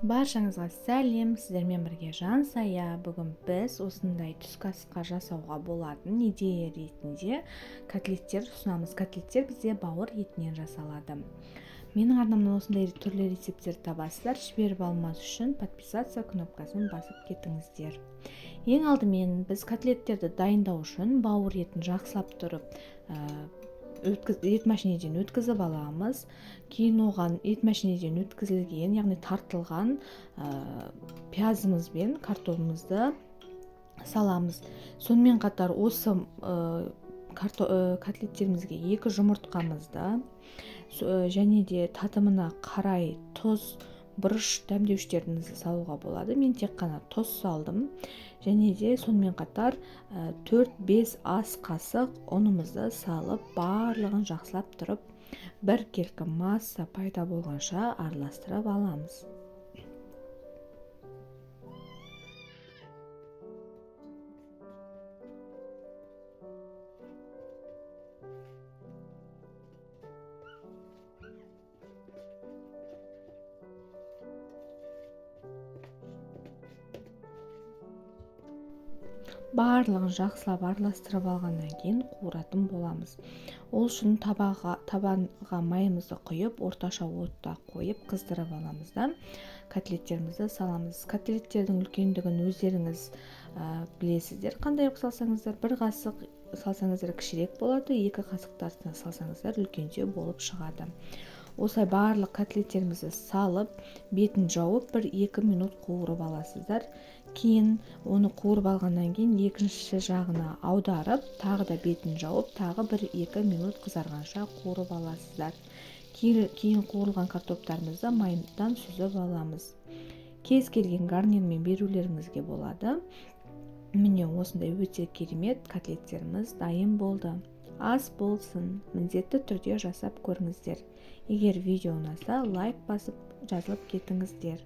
Баршаңызға сәлем, сіздермен бірге Жансая. Бүгін біз осындай түскі асқа жасауға болатын идея ретінде котлеттер ұсынамыз. Котлеттер бізде бауыр етінен жасалады. Менің арнамнан осындай түрлі рецепттер табасыздар. Жіберіп алмас үшін подписаться кнопкасын басып кетіңіздер. Ең алдымен біз котлеттерді дайындау үшін бауыр етін жақсылап тұрып ет машинеден өткізіп аламыз. Кейін оған ет машинеден өткізілген, яғни тартылған пиязымыз бен картопымызды саламыз. Сонымен қатар осы котлеттерімізге 2 жұмыртқамызды және де татымына қарай тұз, бұрыш дәмдеуіштеріңізді салуға болады. Мен тек қана тұз салдым. Және де сонымен қатар 4-5 ас қасық ұнымызды салып, барлығын жақсылап тұрып, бір келкі масса пайда болғанша араластырып аламыз. Барлығын жақсылап араластырып алғаннан кейін қуыратын боламыз. Ол үшін табанға майымызды құйып, орташа отта қойып қыздырып аламыз да котлеттерімізді саламыз. Котлеттердің үлкендігін өздеріңіз білесіздер. Қандай салсаңыздар, 1 қасық салсаңыздар кішірек болады, 2 қасықтардан салсаңыздар үлкендеу болып шығады. Осылай барлық котлеттерімізді салып, бетін жауып 1-2 минут қуырып аласыздар. Кейін оны қуырып алғаннан кейін екінші жағына аударып, тағы да бетін жауып, тағы 1-2 минут қызарғанша қуырып аласыздар. Кейін қуырылған картоптарымызды майдан сүзіп аламыз. Кез келген гарнирмен берулеріңізге болады. Міне осындай өте керемет котлеттеріміз дайын болды. Ас болсын, міндетті түрде жасап көріңіздер. Егер видео ұнаса, лайк басып жазылып кетіңіздер.